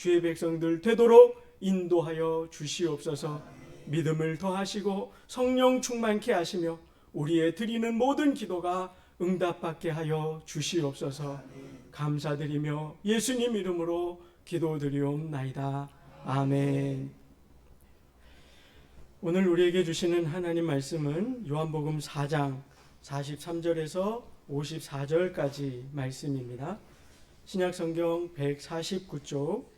주의 백성들 되도록 인도하여 주시옵소서. 믿음을 더하시고 성령 충만케 하시며 우리의 드리는 모든 기도가 응답받게 하여 주시옵소서. 감사드리며 예수님 이름으로 기도드리옵나이다. 아멘. 오늘 우리에게 주시는 하나님 말씀은 요한복음 4장 43절에서 54절까지 말씀입니다. 신약성경 149쪽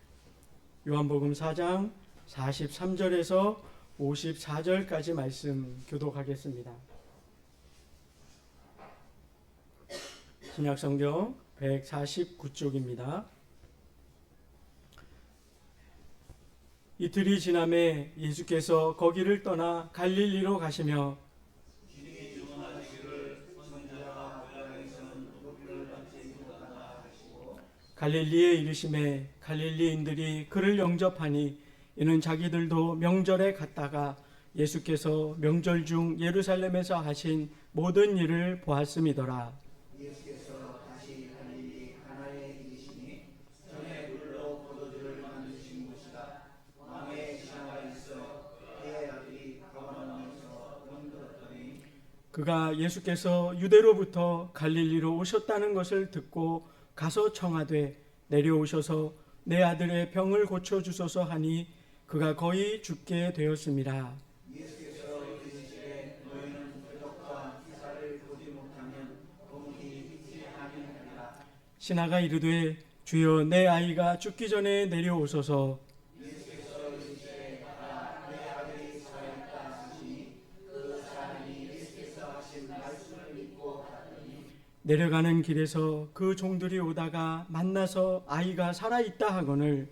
요한복음 4장 43절에서 54절까지 말씀 교독하겠습니다. 신약성경 149쪽입니다. 이틀이 지남에 예수께서 거기를 떠나 갈릴리로 가시며 갈릴리에 이르심에 갈릴리인들이 그를 영접하니 이는 자기들도 명절에 갔다가 예수께서 명절 중 예루살렘에서 하신 모든 일을 보았음이더라. 예수께서 다시 갈릴리 가나에 이르시니 전에 물로 포도주를 만드신 곳이다. 왕의 신하가 있어 그의 아들이 가버나움에서 병들었더니 그가 예수께서 유대로부터 갈릴리로 오셨다는 것을 듣고 가서 청하되 내려오셔서 내 아들의 병을 고쳐주소서 하니 그가 거의 죽게 되었습니다. 예수께서 이르시되 너희는 표적과 기사를 보지 못하면 공히 믿지 아니하리라. 신하가 이르되 주여 내 아이가 죽기 전에 내려오소서. 예수께서 이르시되 내 아들이 살아있다 하시니 그 사람이 예수께서 하신 말씀을 믿고 갔더니 내려가는 길에서 그 종들이 오다가 만나서 아이가 살아있다 하거늘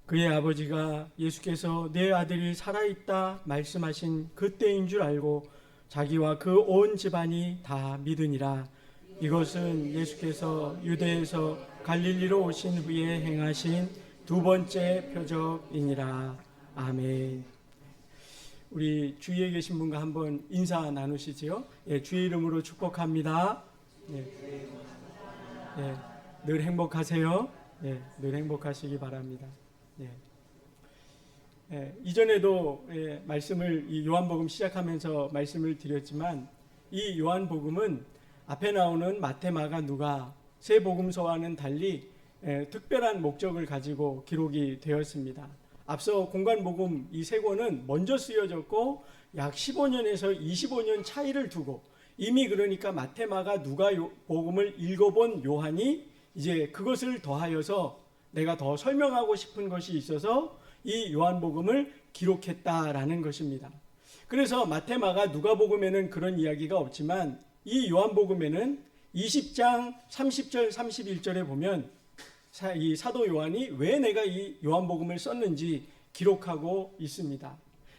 그의 아버지가 예수께서 내 아들이 살아있다 말씀하신 그때인 줄 알고 자기와 그 온 집안이 다 믿으니라. 이것은 예수께서 유대에서 갈릴리로 오신 후에 행하신 두 번째 표적이니라. 아멘. 우리 주위에 계신 분과 한번 인사 나누시지요. 예, 주의 이름으로 축복합니다. 예, 예, 늘 행복하세요. 예, 늘 행복하시기 바랍니다. 예. 예, 이전에도 말씀을 이 요한복음 시작하면서 말씀을 드렸지만 이 요한복음은 앞에 나오는 마태, 마가, 누가 세 복음서와는 달리 특별한 목적을 가지고 기록이 되었습니다. 앞서 공관복음 이 세 권은 먼저 쓰여졌고 약 15년에서 25년 차이를 두고 이미 그러니까 마태, 마가, 누가 복음을 읽어본 요한이 이제 그것을 더하여서 내가 더 설명하고 싶은 것이 있어서 이 요한복음을 기록했다라는 것입니다. 그래서 마태, 마가, 누가복음에는 그런 이야기가 없지만 이 요한복음에는 20장 30절 31절에 보면 이 사도 요한이 왜 내가 이 요한복음을 썼는지 기록하고 있습니다.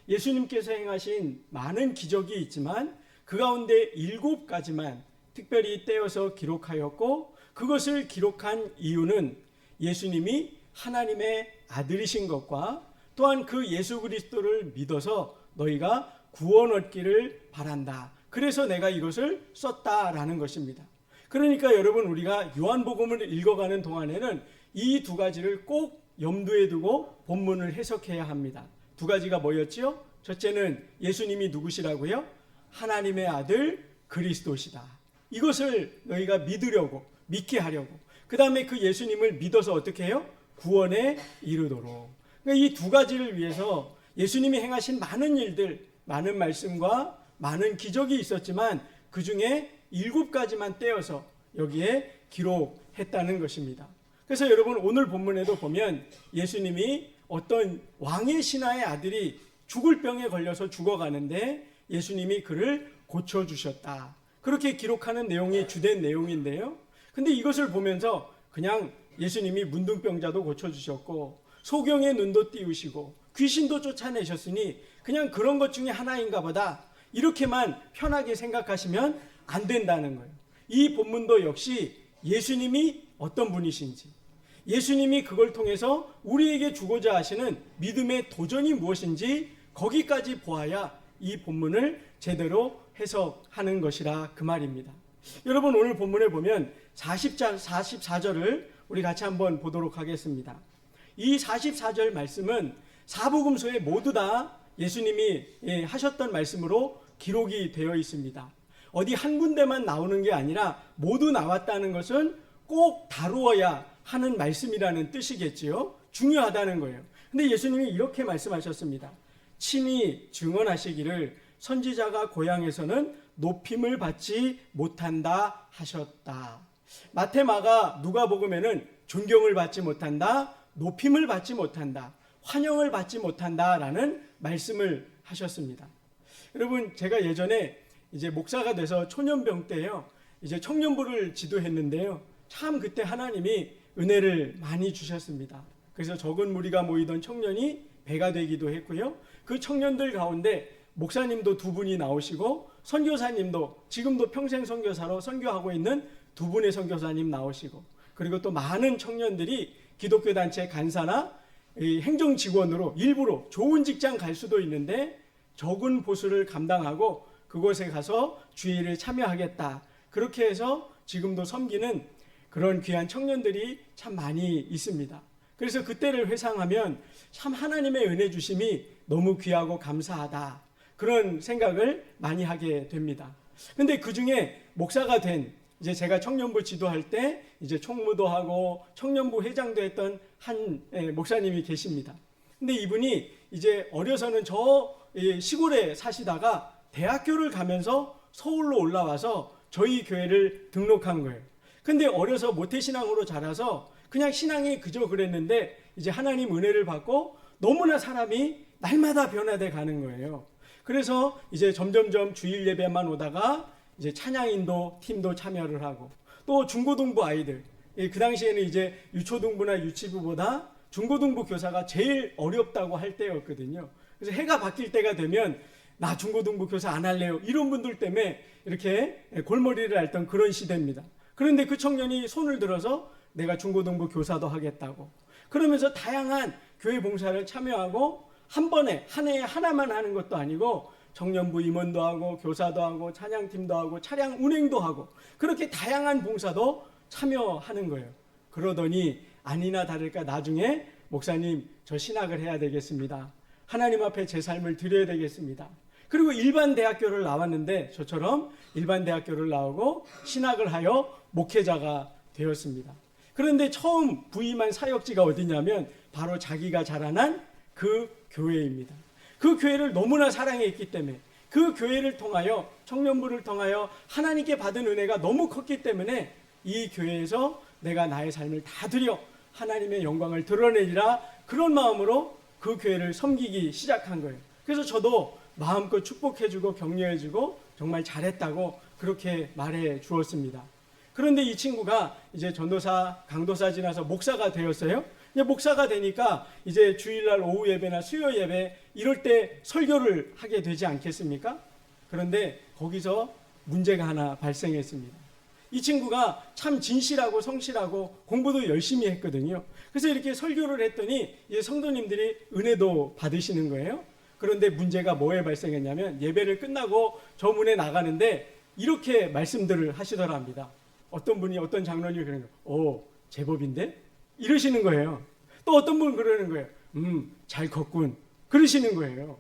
예수님께서 행하신 많은 기적이 있지만 그 가운데 7가지만 특별히 떼어서 기록하였고 그것을 기록한 이유는 예수님이 하나님의 아들이신 것과 또한 그 예수 그리스도를 믿어서 너희가 구원 얻기를 바란다. 그래서 내가 이것을 썼다라는 것입니다. 그러니까 여러분 우리가 요한복음을 읽어가는 동안에는 이 두 가지를 꼭 염두에 두고 본문을 해석해야 합니다. 두 가지가 뭐였지요? 첫째는 예수님이 누구시라고요? 하나님의 아들 그리스도시다. 이것을 너희가 믿으려고 믿게 하려고 그 다음에 그 예수님을 믿어서 어떻게 해요? 구원에 이르도록. 그러니까 이 두 가지를 위해서 예수님이 행하신 많은 일들, 많은 말씀과 많은 기적이 있었지만 그 중에 7가지만 떼어서 여기에 기록했다는 것입니다. 그래서 여러분 오늘 본문에도 보면 예수님이 어떤 왕의 신하의 아들이 죽을 병에 걸려서 죽어가는데 예수님이 그를 고쳐주셨다. 그렇게 기록하는 내용이 주된 내용인데요. 근데 이것을 보면서 그냥 예수님이 문둥병자도 고쳐주셨고 소경의 눈도 띄우시고 귀신도 쫓아내셨으니 그냥 그런 것 중에 하나인가 보다 이렇게만 편하게 생각하시면 안 된다는 거예요. 이 본문도 역시 예수님이 어떤 분이신지 예수님이 그걸 통해서 우리에게 주고자 하시는 믿음의 도전이 무엇인지 거기까지 보아야 이 본문을 제대로 해석하는 것이라 그 말입니다. 여러분, 오늘 본문에 보면 44절을 우리 같이 한번 보도록 하겠습니다. 이 44절 말씀은 사복음서에 모두 다 예수님이 하셨던 말씀으로 기록이 되어 있습니다. 어디 한 군데만 나오는 게 아니라 모두 나왔다는 것은 꼭 다루어야 하는 말씀이라는 뜻이겠지요. 중요하다는 거예요. 근데 예수님이 이렇게 말씀하셨습니다. 친히 증언하시기를 선지자가 고향에서는 높임을 받지 못한다 하셨다. 마태, 마가, 누가복음에는 존경을 받지 못한다, 높임을 받지 못한다, 환영을 받지 못한다라는 말씀을 하셨습니다. 여러분, 제가 예전에 이제 목사가 돼서 초년병 때요, 이제 청년부를 지도했는데요, 참 그때 하나님이 은혜를 많이 주셨습니다. 그래서 적은 무리가 모이던 청년이 배가 되기도 했고요. 그 청년들 가운데 목사님도 두 분이 나오시고 선교사님도 지금도 평생 선교사로 선교하고 있는 두 분의 선교사님 나오시고, 그리고 또 많은 청년들이 기독교 단체 간사나 행정 직원으로 일부러 좋은 직장 갈 수도 있는데 적은 보수를 감당하고 그곳에 가서 주일에 참여하겠다. 그렇게 해서 지금도 섬기는 그런 귀한 청년들이 참 많이 있습니다. 그래서 그때를 회상하면 참 하나님의 은혜 주심이 너무 귀하고 감사하다, 그런 생각을 많이 하게 됩니다. 근데 그 중에 목사가 된, 이제 제가 청년부 지도할 때 이제 총무도 하고 청년부 회장도 했던 한 목사님이 계십니다. 근데 이분이 이제 어려서는 저 시골에 사시다가 대학교를 가면서 서울로 올라와서 저희 교회를 등록한 거예요. 근데 어려서 모태신앙으로 자라서 그냥 신앙이 그저 그랬는데 이제 하나님 은혜를 받고 너무나 사람이 날마다 변화돼 가는 거예요. 그래서 이제 점점점 주일 예배만 오다가 이제 찬양인도 팀도 참여를 하고, 또 중고등부 아이들, 그 당시에는 이제 유초등부나 유치부보다 중고등부 교사가 제일 어렵다고 할 때였거든요. 그래서 해가 바뀔 때가 되면 나 중고등부 교사 안 할래요, 이런 분들 때문에 이렇게 골머리를 앓던 그런 시대입니다. 그런데 그 청년이 손을 들어서 내가 중고등부 교사도 하겠다고, 그러면서 다양한 교회 봉사를 참여하고 한 번에 한 해에 하나만 하는 것도 아니고 청년부 임원도 하고 교사도 하고 찬양팀도 하고 차량 운행도 하고 그렇게 다양한 봉사도 참여하는 거예요. 그러더니 아니나 다를까 나중에 목사님, 저 신학을 해야 되겠습니다. 하나님 앞에 제 삶을 드려야 되겠습니다. 그리고 일반 대학교를 나왔는데 저처럼 일반 대학교를 나오고 신학을 하여 목회자가 되었습니다. 그런데 처음 부임한 사역지가 어디냐면 바로 자기가 자라난 그 교회입니다. 그 교회를 너무나 사랑했기 때문에, 그 교회를 통하여, 청년부를 통하여 하나님께 받은 은혜가 너무 컸기 때문에 이 교회에서 내가 나의 삶을 다 드려 하나님의 영광을 드러내리라, 그런 마음으로 그 교회를 섬기기 시작한 거예요. 그래서 저도 마음껏 축복해주고 격려해주고 정말 잘했다고 그렇게 말해 주었습니다. 그런데 이 친구가 이제 전도사, 강도사 지나서 목사가 되었어요. 목사가 되니까 이제 주일날 오후 예배나 수요 예배 이럴 때 설교를 하게 되지 않겠습니까? 그런데 거기서 문제가 하나 발생했습니다. 이 친구가 참 진실하고 성실하고 공부도 열심히 했거든요. 그래서 이렇게 설교를 했더니 이제 성도님들이 은혜도 받으시는 거예요. 그런데 문제가 뭐에 발생했냐면 예배를 끝나고 저 문에 나가는데 이렇게 말씀들을 하시더랍니다. 어떤 분이, 어떤 장로님이 그러는 거예요. 제법인데? 이러시는 거예요. 또 어떤 분은 그러는 거예요. 잘 컸군. 그러시는 거예요.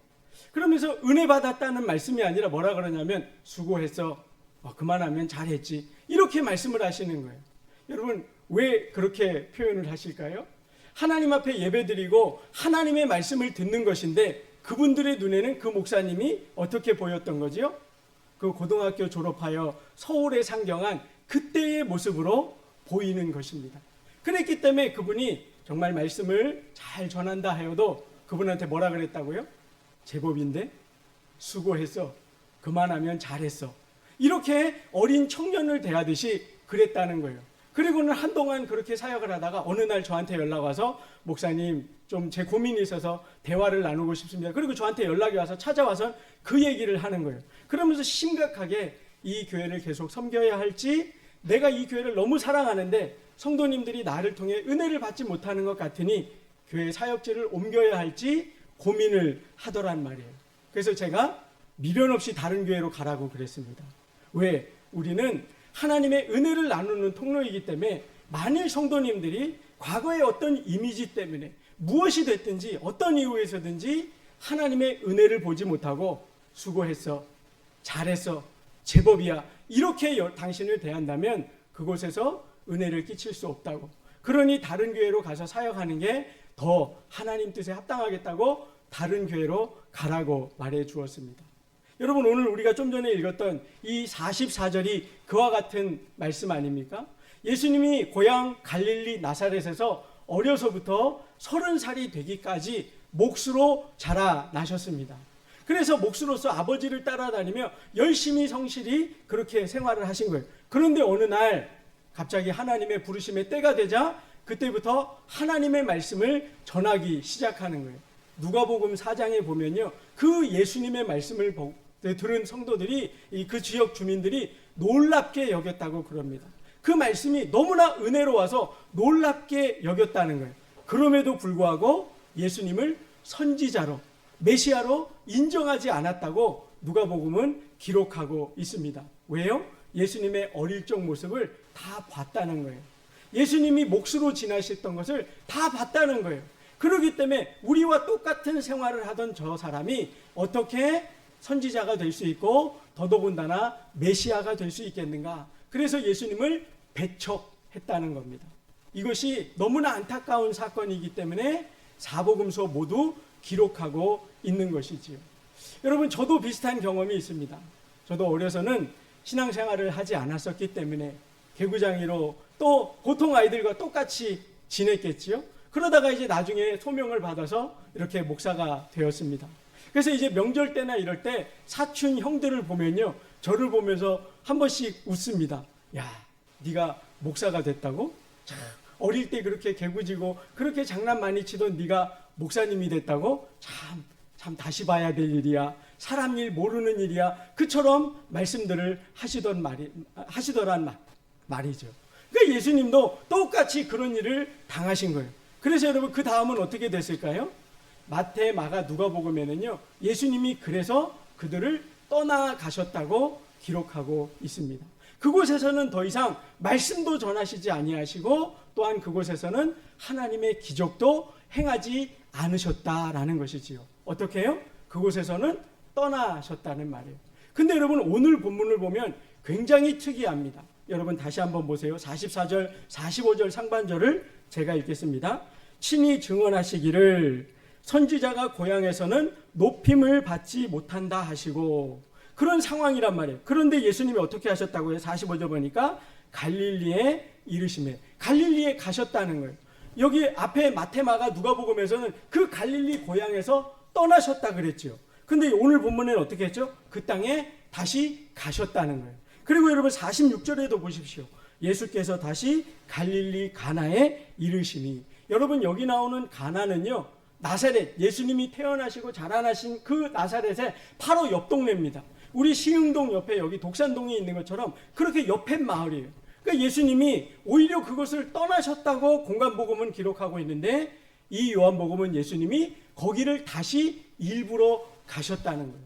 그러면서 은혜 받았다는 말씀이 아니라 뭐라 그러냐면 수고했어. 그만하면 잘했지. 이렇게 말씀을 하시는 거예요. 여러분, 왜 그렇게 표현을 하실까요? 하나님 앞에 예배드리고 하나님의 말씀을 듣는 것인데 그분들의 눈에는 그 목사님이 어떻게 보였던 거지요? 그 고등학교 졸업하여 서울에 상경한 그때의 모습으로 보이는 것입니다. 그랬기 때문에 그분이 정말 말씀을 잘 전한다 하여도 그분한테 뭐라 그랬다고요? 제법인데? 수고했어. 그만하면 잘했어. 이렇게 어린 청년을 대하듯이 그랬다는 거예요. 그리고는 한동안 그렇게 사역을 하다가 어느 날 저한테 연락 와서 목사님, 좀 제 고민이 있어서 대화를 나누고 싶습니다. 그리고 저한테 연락이 와서 찾아와서 그 얘기를 하는 거예요. 그러면서 심각하게 이 교회를 계속 섬겨야 할지, 내가 이 교회를 너무 사랑하는데 성도님들이 나를 통해 은혜를 받지 못하는 것 같으니 교회 사역지를 옮겨야 할지 고민을 하더란 말이에요. 그래서 제가 미련 없이 다른 교회로 가라고 그랬습니다. 왜? 우리는 하나님의 은혜를 나누는 통로이기 때문에 만일 성도님들이 과거의 어떤 이미지 때문에 무엇이 됐든지 어떤 이유에서든지 하나님의 은혜를 보지 못하고 수고했어, 잘했어, 제법이야 이렇게 당신을 대한다면 그곳에서 은혜를 끼칠 수 없다고. 그러니 다른 교회로 가서 사역하는 게 더 하나님 뜻에 합당하겠다고 다른 교회로 가라고 말해 주었습니다. 여러분, 오늘 우리가 좀 전에 읽었던 이 44절이 그와 같은 말씀 아닙니까? 예수님이 고향 갈릴리 나사렛에서 어려서부터 30살이 되기까지 몫으로 자라나셨습니다. 그래서 몫으로서 아버지를 따라다니며 열심히 성실히 그렇게 생활을 하신 거예요. 그런데 어느 날 갑자기 하나님의 부르심의 때가 되자 그때부터 하나님의 말씀을 전하기 시작하는 거예요. 누가복음 4장에 보면요, 그 예수님의 말씀을 들은 성도들이, 그 지역 주민들이 놀랍게 여겼다고 그럽니다. 그 말씀이 너무나 은혜로워서 놀랍게 여겼다는 거예요. 그럼에도 불구하고 예수님을 선지자로, 메시아로 인정하지 않았다고 누가복음은 기록하고 있습니다. 왜요? 예수님의 어릴 적 모습을 다 봤다는 거예요. 예수님이 몫으로 지나셨던 것을 다 봤다는 거예요. 그렇기 때문에 우리와 똑같은 생활을 하던 저 사람이 어떻게 선지자가 될 수 있고 더더군다나 메시아가 될 수 있겠는가? 그래서 예수님을 배척했다는 겁니다. 이것이 너무나 안타까운 사건이기 때문에 사복음서 모두 기록하고 있는 것이지요. 여러분, 저도 비슷한 경험이 있습니다. 저도 어려서는 신앙생활을 하지 않았었기 때문에 개구장이로 또 보통 아이들과 똑같이 지냈겠지요. 그러다가 이제 나중에 소명을 받아서 이렇게 목사가 되었습니다. 그래서 이제 명절 때나 이럴 때 사촌 형들을 보면요, 저를 보면서 한 번씩 웃습니다. 야, 네가 목사가 됐다고? 참, 어릴 때 그렇게 개구지고 그렇게 장난 많이 치던 네가 목사님이 됐다고? 참 다시 봐야 될 일이야. 사람 일 모르는 일이야. 그처럼 말씀들을 하시더란 말이죠. 그러니까 예수님도 똑같이 그런 일을 당하신 거예요. 그래서 여러분, 그 다음은 어떻게 됐을까요? 마태, 마가, 누가복음에는요, 예수님이 그래서 그들을 떠나가셨다고 기록하고 있습니다. 그곳에서는 더 이상 말씀도 전하시지 아니하시고 또한 그곳에서는 하나님의 기적도 행하지 않으셨다라는 것이지요. 어떻게 해요? 그곳에서는 떠나셨다는 말이에요. 근데 여러분, 오늘 본문을 보면 굉장히 특이합니다. 여러분 다시 한번 보세요. 44절, 45절 상반절을 제가 읽겠습니다. 친히 증언하시기를 선지자가 고향에서는 높임을 받지 못한다 하시고, 그런 상황이란 말이에요. 그런데 예수님이 어떻게 하셨다고요? 45절 보니까 갈릴리에 이르시매, 갈릴리에 가셨다는 거예요. 여기 앞에 마테마가 누가복음에서는 그 갈릴리 고향에서 떠나셨다 그랬죠. 근데 오늘 본문에는 어떻게 했죠? 그 땅에 다시 가셨다는 거예요. 그리고 여러분 46절에도 보십시오. 예수께서 다시 갈릴리 가나에 이르시니, 여러분 여기 나오는 가나는요, 나사렛, 예수님이 태어나시고 자라나신 그 나사렛의 바로 옆 동네입니다. 우리 시흥동 옆에 여기 독산동이 있는 것처럼 그렇게 옆에 마을이에요. 그러니까 예수님이 오히려 그것을 떠나셨다고 공간복음은 기록하고 있는데, 이 요한복음은 예수님이 거기를 다시 일부러 가셨다는 거예요.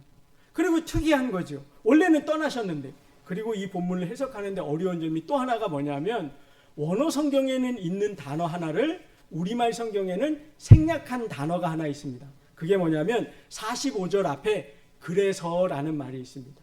그리고 특이한 거죠. 원래는 떠나셨는데. 그리고 이 본문을 해석하는데 어려운 점이 또 하나가 뭐냐면, 원어 성경에는 있는 단어 하나를 우리말 성경에는 생략한 단어가 하나 있습니다. 그게 뭐냐면 45절 앞에 그래서라는 말이 있습니다.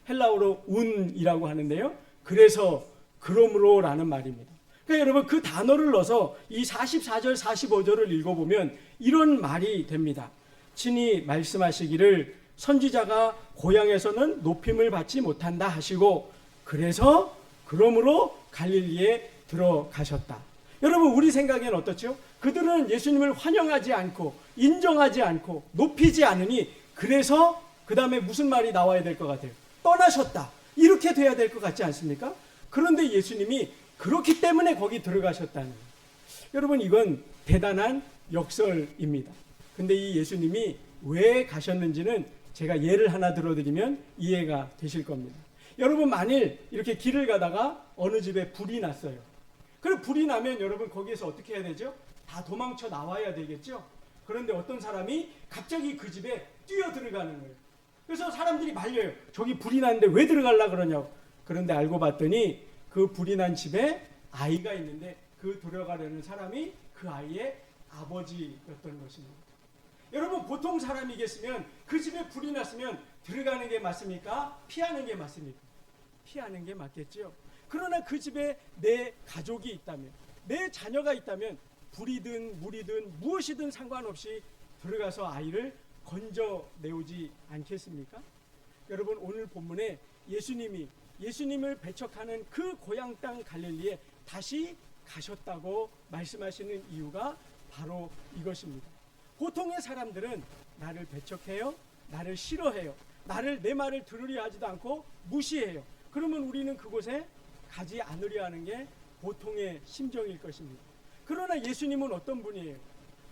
헬라어로 운이라고 하는데요, 그래서, 그러므로라는 말입니다. 그러니까 여러분, 그 단어를 넣어서 이 44절 45절을 읽어보면 이런 말이 됩니다. 친히 말씀하시기를 선지자가 고향에서는 높임을 받지 못한다 하시고, 그래서 그러므로 갈릴리에 들어가셨다. 여러분, 우리 생각에는 어떻죠? 그들은 예수님을 환영하지 않고 인정하지 않고 높이지 않으니, 그래서 그 다음에 무슨 말이 나와야 될 것 같아요? 떠나셨다, 이렇게 돼야 될 것 같지 않습니까? 그런데 예수님이 그렇기 때문에 거기 들어가셨다는 거예요. 여러분, 이건 대단한 역설입니다. 근데 이 예수님이 왜 가셨는지는 제가 예를 하나 들어드리면 이해가 되실 겁니다. 여러분, 만일 이렇게 길을 가다가 어느 집에 불이 났어요. 그리고 불이 나면 여러분 거기에서 어떻게 해야 되죠? 다 도망쳐 나와야 되겠죠? 그런데 어떤 사람이 갑자기 그 집에 뛰어 들어가는 거예요. 그래서 사람들이 말려요. 저기 불이 났는데 왜 들어가려 그러냐고. 그런데 알고 봤더니 그 불이 난 집에 아이가 있는데 그 들어가려는 사람이 그 아이의 아버지였던 것입니다. 여러분, 보통 사람이겠으면 그 집에 불이 났으면 들어가는 게 맞습니까? 피하는 게 맞습니까? 피하는 게 맞겠죠. 그러나 그 집에 내 가족이 있다면, 내 자녀가 있다면 불이든 물이든 무엇이든 상관없이 들어가서 아이를 건져내오지 않겠습니까? 여러분, 오늘 본문에 예수님을 배척하는 그 고향 땅 갈릴리에 다시 가셨다고 말씀하시는 이유가 바로 이것입니다. 보통의 사람들은 나를 배척해요, 나를 싫어해요, 내 말을 들으려 하지도 않고 무시해요. 그러면 우리는 그곳에 가지 않으려 하는 게 보통의 심정일 것입니다. 그러나 예수님은 어떤 분이에요?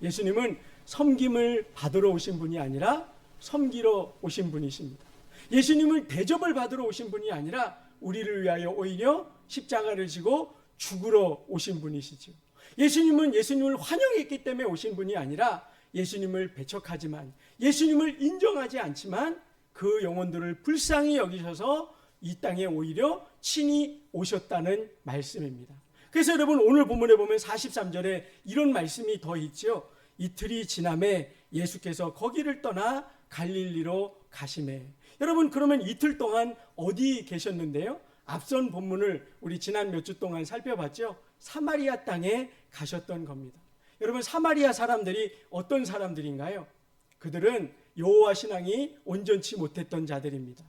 예수님은 섬김을 받으러 오신 분이 아니라 섬기러 오신 분이십니다. 예수님은 대접을 받으러 오신 분이 아니라 우리를 위하여 오히려 십자가를 지고 죽으러 오신 분이시죠. 예수님을 환영했기 때문에 오신 분이 아니라 예수님을 배척하지만, 예수님을 인정하지 않지만 그 영혼들을 불쌍히 여기셔서 이 땅에 오히려 친히 오셨다는 말씀입니다. 그래서 여러분, 오늘 본문에 보면 43절에 이런 말씀이 더 있죠. 이틀이 지남에 예수께서 거기를 떠나 갈릴리로 가시매. 여러분, 그러면 이틀 동안 어디 계셨는데요? 앞선 본문을 우리 지난 몇 주 동안 살펴봤죠. 사마리아 땅에 가셨던 겁니다. 여러분, 사마리아 사람들이 어떤 사람들인가요? 그들은 여호와 신앙이 온전치 못했던 자들입니다.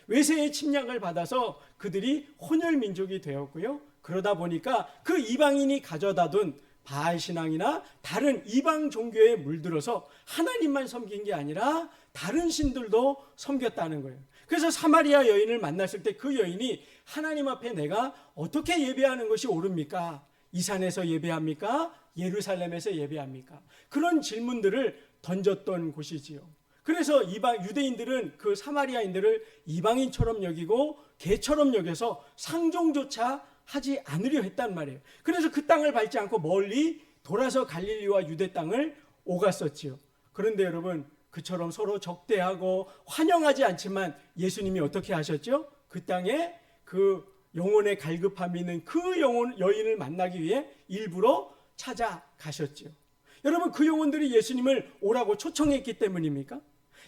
외세의 침략을 받아서 그들이 혼혈 민족이 되었고요. 그러다 보니까 그 이방인이 가져다 둔 바알 신앙이나 다른 이방 종교에 물들어서 하나님만 섬긴 게 아니라 다른 신들도 섬겼다는 거예요. 그래서 사마리아 여인을 만났을 때 그 여인이 하나님 앞에 내가 어떻게 예배하는 것이 옳습니까? 이 산에서 예배합니까? 예루살렘에서 예배합니까? 그런 질문들을 던졌던 곳이지요. 그래서 유대인들은 그 사마리아인들을 이방인처럼 여기고 개처럼 여겨서 상종조차 하지 않으려 했단 말이에요. 그래서 그 땅을 밟지 않고 멀리 돌아서 갈릴리와 유대 땅을 오갔었지요. 그런데 여러분, 그처럼 서로 적대하고 환영하지 않지만 예수님이 어떻게 하셨죠? 그 땅에 그 영혼의 갈급함이 있는 그 여인을 만나기 위해 일부러 찾아가셨죠. 여러분, 그 영혼들이 예수님을 오라고 초청했기 때문입니까?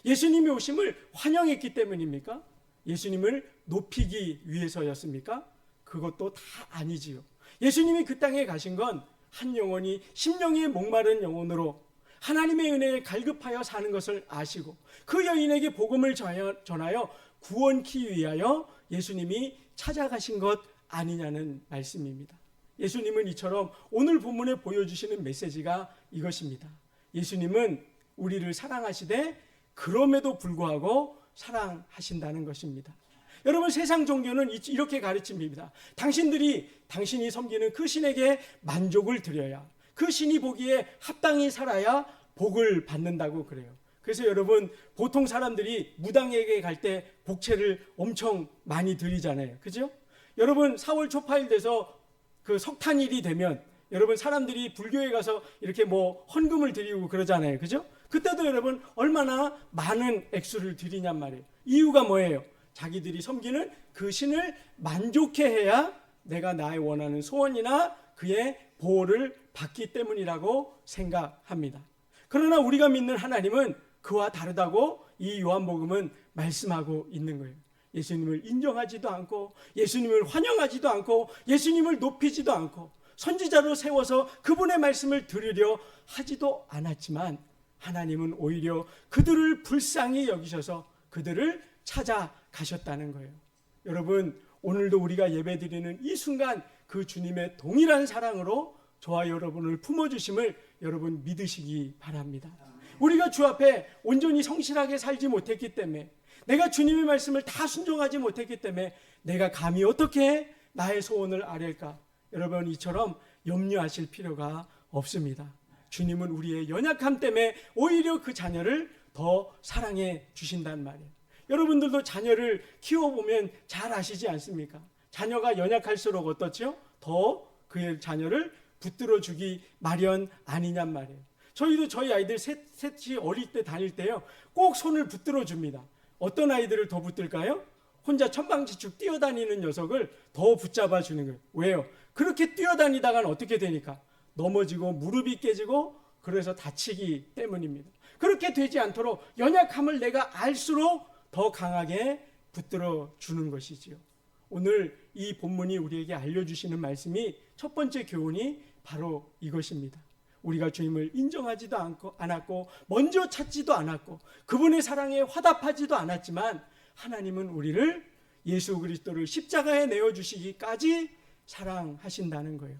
예수님이 오심을 환영했기 때문입니까? 예수님을 높이기 위해서였습니까? 그것도 다 아니지요. 예수님이 그 땅에 가신 건 한 영혼이 심령의 목마른 영혼으로 하나님의 은혜에 갈급하여 사는 것을 아시고 그 여인에게 복음을 전하여 구원케 위하여 예수님이 찾아가신 것 아니냐는 말씀입니다. 예수님은 이처럼 오늘 본문에 보여주시는 메시지가 이것입니다. 예수님은 우리를 사랑하시되 그럼에도 불구하고 사랑하신다는 것입니다. 여러분, 세상 종교는 이렇게 가르칩니다. 당신이 섬기는 그 신에게 만족을 드려야, 그 신이 보기에 합당히 살아야 복을 받는다고 그래요. 그래서 여러분, 보통 사람들이 무당에게 갈 때 복채를 엄청 많이 드리잖아요. 그죠? 여러분, 4월 초파일 돼서 그 석탄일이 되면 여러분, 사람들이 불교에 가서 이렇게 헌금을 드리고 그러잖아요. 그죠? 그때도 여러분, 얼마나 많은 액수를 드리냔 말이에요. 이유가 뭐예요? 자기들이 섬기는 그 신을 만족해 해야 내가 나의 원하는 소원이나 그의 보호를 받기 때문이라고 생각합니다. 그러나 우리가 믿는 하나님은 그와 다르다고 이 요한복음은 말씀하고 있는 거예요. 예수님을 인정하지도 않고, 예수님을 환영하지도 않고, 예수님을 높이지도 않고, 선지자로 세워서 그분의 말씀을 들으려 하지도 않았지만 하나님은 오히려 그들을 불쌍히 여기셔서 그들을 찾아가셨다는 거예요. 여러분, 오늘도 우리가 예배드리는 이 순간 그 주님의 동일한 사랑으로 저와 여러분을 품어주심을 여러분 믿으시기 바랍니다. 우리가 주 앞에 온전히 성실하게 살지 못했기 때문에, 내가 주님의 말씀을 다 순종하지 못했기 때문에 내가 감히 어떻게 나의 소원을 아뢰까? 여러분, 이처럼 염려하실 필요가 없습니다. 주님은 우리의 연약함 때문에 오히려 그 자녀를 더 사랑해 주신단 말이에요. 여러분들도 자녀를 키워보면 잘 아시지 않습니까? 자녀가 연약할수록 어떻죠? 더 그 자녀를 붙들어 주기 마련 아니냔 말이에요. 저희도 저희 아이들 셋이 어릴 때 다닐 때요, 꼭 손을 붙들어 줍니다. 어떤 아이들을 더 붙들까요? 혼자 천방지축 뛰어다니는 녀석을 더 붙잡아 주는 거예요. 왜요? 그렇게 뛰어다니다가는 어떻게 되니까? 넘어지고 무릎이 깨지고 그래서 다치기 때문입니다. 그렇게 되지 않도록 연약함을 내가 알수록 더 강하게 붙들어 주는 것이지요. 오늘 이 본문이 우리에게 알려주시는 말씀이 첫 번째 교훈이 바로 이것입니다. 우리가 주님을 인정하지도 않았고 먼저 찾지도 않았고 그분의 사랑에 화답하지도 않았지만 하나님은 우리를 예수 그리스도를 십자가에 내어주시기까지 사랑하신다는 거예요.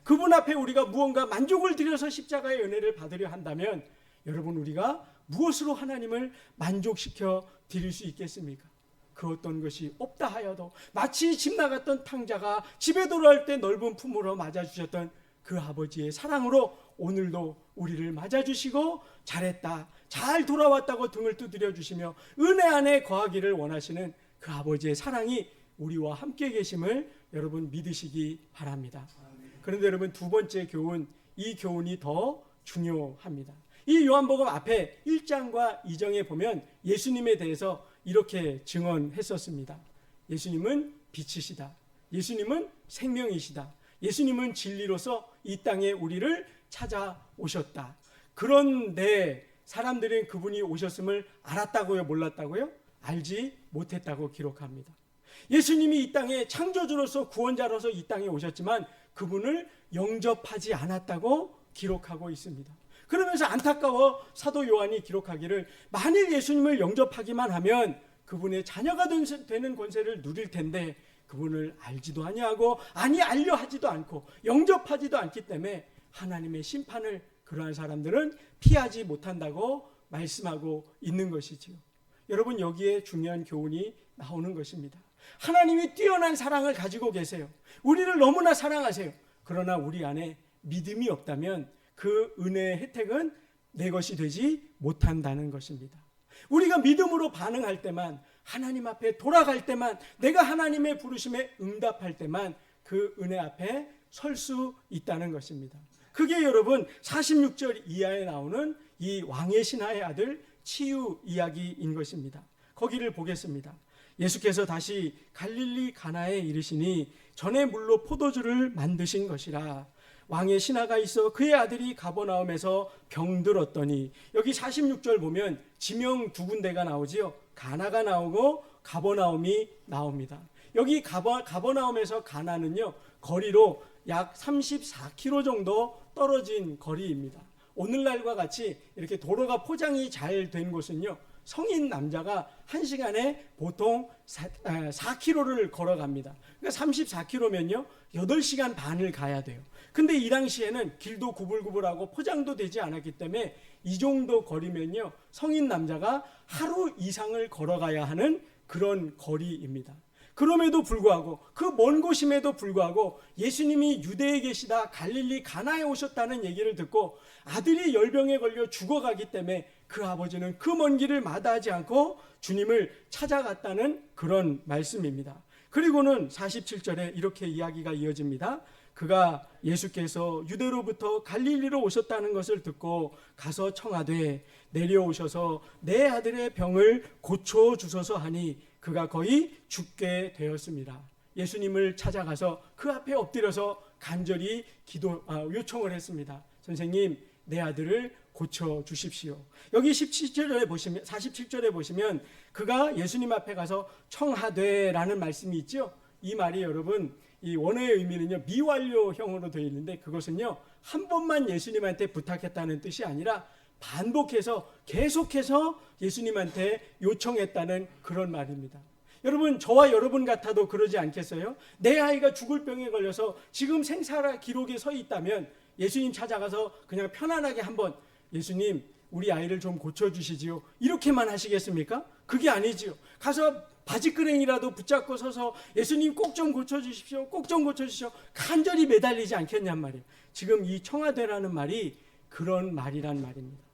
그분 앞에 우리가 무언가 만족을 드려서 십자가의 은혜를 받으려 한다면 여러분 우리가 무엇으로 하나님을 만족시켜 드릴 수 있겠습니까? 그 어떤 것이 없다 하여도 마치 집 나갔던 탕자가 집에 돌아올 때 넓은 품으로 맞아주셨던 그 아버지의 사랑으로 오늘도 우리를 맞아주시고 잘했다, 잘 돌아왔다고 등을 두드려 주시며 은혜 안에 거하기를 원하시는 그 아버지의 사랑이 우리와 함께 계심을 여러분 믿으시기 바랍니다. 그런데 여러분 두 번째 교훈, 이 교훈이 더 중요합니다. 이 요한복음 앞에 1장과 2장에 보면 예수님에 대해서 이렇게 증언했었습니다. 예수님은 빛이시다. 예수님은 생명이시다. 예수님은 진리로서 이 땅에 우리를 찾아오셨다. 그런데 사람들은 그분이 오셨음을 알았다고요? 몰랐다고요? 알지 못했다고 기록합니다. 예수님이 이 땅에 창조주로서 구원자로서 이 땅에 오셨지만 그분을 영접하지 않았다고 기록하고 있습니다. 그러면서 안타까워 사도 요한이 기록하기를 만일 예수님을 영접하기만 하면 그분의 자녀가 되는 권세를 누릴 텐데 그분을 알지도 아니하고 알려 하지도 않고 영접하지도 않기 때문에 하나님의 심판을 그러한 사람들은 피하지 못한다고 말씀하고 있는 것이지요. 여러분 여기에 중요한 교훈이 나오는 것입니다. 하나님이 뛰어난 사랑을 가지고 계세요. 우리를 너무나 사랑하세요. 그러나 우리 안에 믿음이 없다면 그 은혜의 혜택은 내 것이 되지 못한다는 것입니다. 우리가 믿음으로 반응할 때만, 하나님 앞에 돌아갈 때만, 내가 하나님의 부르심에 응답할 때만 그 은혜 앞에 설 수 있다는 것입니다. 그게 여러분 46절 이하에 나오는 이 왕의 신하의 아들 치유 이야기인 것입니다. 거기를 보겠습니다. 예수께서 다시 갈릴리 가나에 이르시니 전에 물로 포도주를 만드신 것이라. 왕의 신하가 있어 그의 아들이 가버나움에서 병들었더니, 여기 46절 보면 지명 두 군데가 나오지요. 가나가 나오고 가버나움이 나옵니다. 여기 가버나움에서 가나는요, 거리로 약 34km 정도 떨어진 거리입니다. 오늘날과 같이 이렇게 도로가 포장이 잘 된 곳은요, 성인 남자가 1시간에 보통 4km를 걸어갑니다. 그러니까 34km면요 8시간 반을 가야 돼요. 근데 이 당시에는 길도 구불구불하고 포장도 되지 않았기 때문에 이 정도 거리면요 성인 남자가 하루 이상을 걸어가야 하는 그런 거리입니다. 그럼에도 불구하고, 그 먼 곳임에도 불구하고 예수님이 유대에 계시다 갈릴리 가나에 오셨다는 얘기를 듣고 아들이 열병에 걸려 죽어가기 때문에 그 아버지는 그 먼 길을 마다하지 않고 주님을 찾아갔다는 그런 말씀입니다. 그리고는 47절에 이렇게 이야기가 이어집니다. 그가 예수께서 유대로부터 갈릴리로 오셨다는 것을 듣고 가서 청하되 내려오셔서 내 아들의 병을 고쳐주소서 하니 그가 거의 죽게 되었습니다. 예수님을 찾아가서 그 앞에 엎드려서 간절히 요청을 했습니다. 선생님, 내 아들을 고쳐주십시오. 여기 47절에 보시면 그가 예수님 앞에 가서 청하되라는 말씀이 있죠. 이 말이 여러분 이 원어의 의미는요 미완료형으로 되어 있는데, 그것은요 한 번만 예수님한테 부탁했다는 뜻이 아니라 반복해서 계속해서 예수님한테 요청했다는 그런 말입니다. 여러분, 저와 여러분 같아도 그러지 않겠어요? 내 아이가 죽을 병에 걸려서 지금 생사라 기록에 서 있다면 예수님 찾아가서 그냥 편안하게 한번, 예수님 우리 아이를 좀 고쳐주시지요, 이렇게만 하시겠습니까? 그게 아니지요. 가서 바지끄레기라도 붙잡고 서서 예수님 꼭 좀 고쳐주십시오, 꼭 좀 고쳐주십시오, 간절히 매달리지 않겠냔 말이에요. 지금 이 청하되라는 말이 그런 말이란 말입니다.